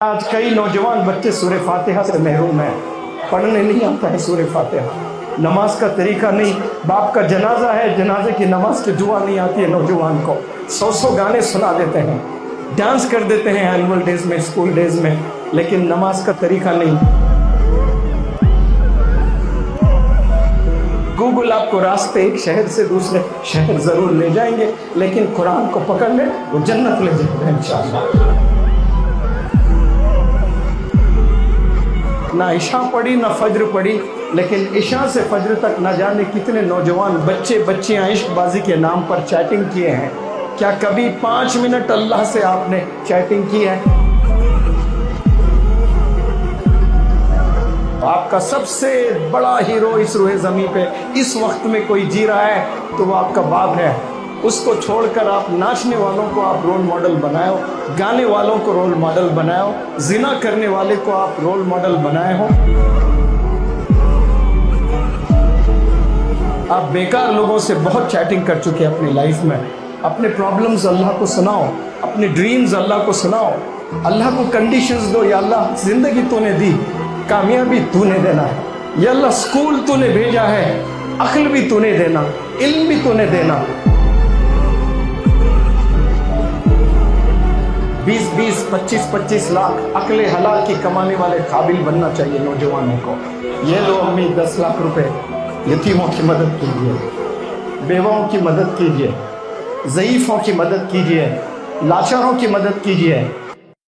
آج کئی نوجوان بچے سورہ فاتحہ سے محروم ہیں، پڑھنے نہیں آتا ہے سورہ فاتحہ، نماز کا طریقہ نہیں، باپ کا جنازہ ہے، جنازے کی نماز کی دعا نہیں آتی ہے نوجوان کو، 100 گانے سنا دیتے ہیں، ڈانس کر دیتے ہیں اینول ڈیز میں، اسکول ڈیز میں، لیکن نماز کا طریقہ نہیں۔ گوگل آپ کو راستے ایک شہر سے دوسرے شہر ضرور لے جائیں گے، لیکن قرآن کو پکڑ لیں وہ جنت لے جائیں گے انشاءاللہ۔ نہ عشاء پڑھی نہ فجر پڑھی، لیکن عشاء سے فجر تک نہ جانے کتنے نوجوان بچے بچیاں عشق بازی کے نام پر چیٹنگ کیے ہیں۔ کیا کبھی 5 منٹ اللہ سے آپ نے چیٹنگ کی ہے؟ آپ کا سب سے بڑا ہیرو اس روئے زمین پہ اس وقت میں کوئی جی رہا ہے تو وہ آپ کا باپ ہے۔ اس کو چھوڑ کر آپ ناچنے والوں کو آپ رول ماڈل بنائے ہو، گانے والوں کو رول ماڈل بنائے ہو، زنا کرنے والے کو آپ رول ماڈل بنائے ہو۔ آپ بیکار لوگوں سے بہت چیٹنگ کر چکے ہیں اپنی لائف میں۔ اپنے پرابلمز اللہ کو سناؤ، اپنے ڈریمز اللہ کو سناؤ، اللہ کو کنڈیشنز دو۔ یا اللہ زندگی تو نے دی، کامیابی تو نے دینا ہے، یا اللہ سکول تو نے بھیجا ہے، عقل بھی تو نے دینا، علم بھی تو نے دینا۔ 20 25 لاکھ عقل حلال کی کمانے والے قابل بننا چاہیے نوجوانوں کو۔ یہ لو امی 10 لاکھ روپے، یتیموں کی مدد کیجیے، بیواؤں کی مدد کیجیے، ضعیفوں کی مدد کیجیے، لاچاروں کی مدد کیجیے۔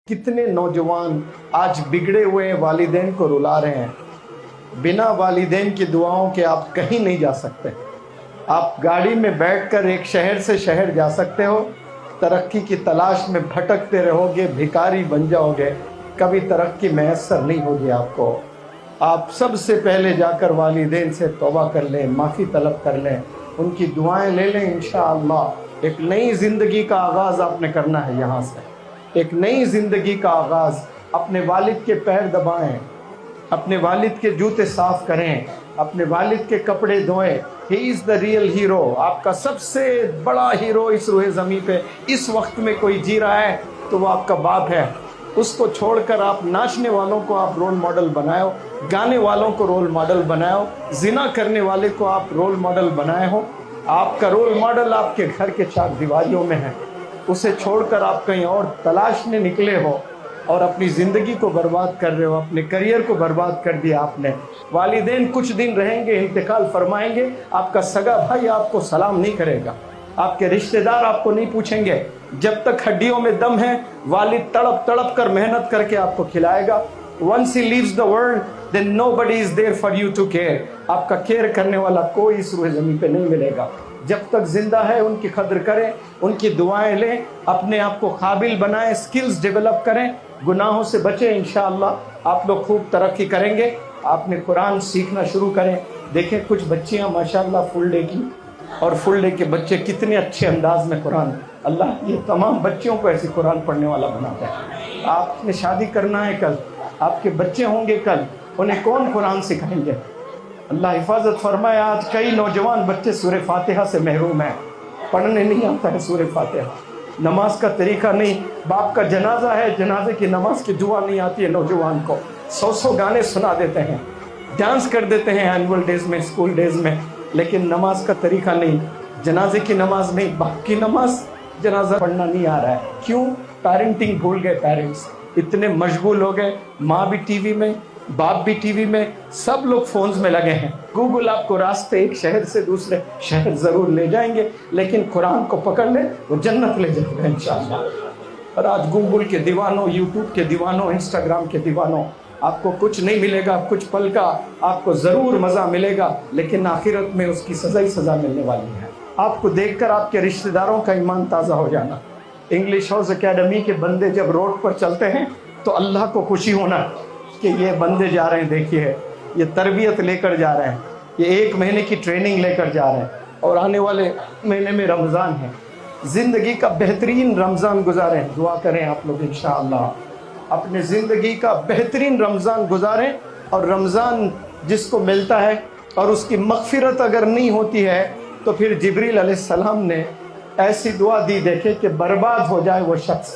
کتنے نوجوان آج بگڑے ہوئے والدین کو رلا رہے ہیں۔ بنا والدین کی دعاؤں کے آپ کہیں نہیں جا سکتے۔ آپ گاڑی میں بیٹھ کر ایک شہر سے شہر جا سکتے ہو، ترقی کی تلاش میں بھٹکتے رہو گے، بھکاری بن جاؤ گے، کبھی ترقی میسر نہیں ہوگی آپ کو۔ آپ سب سے پہلے جا کر والدین سے توبہ کر لیں، معافی طلب کر لیں، ان کی دعائیں لے لیں۔ انشاءاللہ ایک نئی زندگی کا آغاز آپ نے کرنا ہے یہاں سے، ایک نئی زندگی کا آغاز۔ اپنے والد کے پیر دبائیں، اپنے والد کے جوتے صاف کریں، اپنے والد کے کپڑے دھوئیں۔ ہی از دا ریئل ہیرو۔ آپ کا سب سے بڑا ہیرو اس روئے زمین پہ اس وقت میں کوئی جی رہا ہے تو وہ آپ کا باپ ہے۔ اس کو چھوڑ کر آپ ناچنے والوں کو آپ رول ماڈل بنائے ہو، گانے والوں کو رول ماڈل بنائے ہو، زنا کرنے والے کو آپ رول ماڈل بنائے ہو۔ آپ کا رول ماڈل آپ کے گھر کے 4 دیواریوں میں ہے، اسے چھوڑ کر آپ کہیں اور تلاشنے نکلے ہو اور اپنی زندگی کو برباد کر رہے ہو، اپنے کریئر کو برباد کر دیا آپ نے۔ والدین کچھ دن رہیں گے، انتقال فرمائیں گے، آپ کا سگا بھائی آپ کو سلام نہیں کرے گا، آپ کے رشتہ دار آپ کو نہیں پوچھیں گے۔ جب تک ہڈیوں میں دم ہے والد تڑپ تڑپ کر محنت کر کے آپ کو کھلائے گا۔ Once he leaves the world, then nobody is there for you to care۔ آپ کا کیئر کرنے والا کوئی اس روئے زمین پہ نہیں ملے گا۔ جب تک زندہ ہے ان کی قدر کریں، ان کی دعائیں لیں، اپنے آپ کو قابل بنائیں، سکلز ڈیولپ کریں، گناہوں سے بچیں۔ انشاءاللہ آپ لوگ خوب ترقی کریں گے۔ آپ نے قرآن سیکھنا شروع کریں۔ دیکھیں کچھ بچیاں ماشاءاللہ فل ڈے کی، اور فل ڈے کے بچے کتنے اچھے انداز میں قرآن۔ اللہ یہ تمام بچیوں کو ایسی قرآن پڑھنے والا بناتا ہے۔ آپ نے شادی کرنا ہے کل، آپ کے بچے ہوں گے کل، انہیں کون قرآن سکھائیں گے؟ اللہ حفاظت فرمائے۔ آج کئی نوجوان بچے سورہ فاتحہ سے محروم ہیں، پڑھنے نہیں آتا ہے سورہ فاتحہ، نماز کا طریقہ نہیں، باپ کا جنازہ ہے، جنازے کی نماز کی دعا نہیں آتی ہے نوجوان کو، 100 گانے سنا دیتے ہیں، ڈانس کر دیتے ہیں اینول ڈیز میں، اسکول ڈیز میں، لیکن نماز کا طریقہ نہیں، جنازے کی نماز نہیں، باپ کی نماز، جنازہ پڑھنا نہیں آ رہا ہے۔ کیوں؟ پیرنٹنگ بھول گئے، پیرنٹس اتنے مشغول ہو گئے، ماں بھی ٹی وی میں، باپ بھی ٹی وی میں، سب لوگ فونز میں لگے ہیں۔ گوگل آپ کو راستے ایک شہر سے دوسرے شہر ضرور لے جائیں گے، لیکن قرآن کو پکڑ لیں وہ جنت لے جائیں گے انشاءاللہ۔ اور آج گوگل کے دیوانوں، یوٹیوب کے دیوانوں، انسٹاگرام کے دیوانوں، آپ کو کچھ نہیں ملے گا، کچھ پل کا آپ کو ضرور مزہ ملے گا، لیکن آخرت میں اس کی سزا ہی سزا ملنے والی ہے۔ آپ کو دیکھ کر آپ کے رشتہ داروں کا ایمان تازہ ہو جانا۔ انگلش ہاؤس اکیڈمی کے بندے جب روڈ پر چلتے ہیں تو اللہ کو خوشی ہونا کہ یہ بندے جا رہے ہیں، دیکھیے یہ تربیت لے کر جا رہے ہیں، یہ 1 مہینے کی ٹریننگ لے کر جا رہے ہیں، اور آنے والے مہینے میں رمضان ہے۔ زندگی کا بہترین رمضان گزاریں، دعا کریں آپ لوگ انشاءاللہ اپنے زندگی کا بہترین رمضان گزاریں۔ اور رمضان جس کو ملتا ہے اور اس کی مغفرت اگر نہیں ہوتی ہے تو پھر جبریل علیہ السلام نے ایسی دعا دی، دیکھے کہ برباد ہو جائے وہ شخص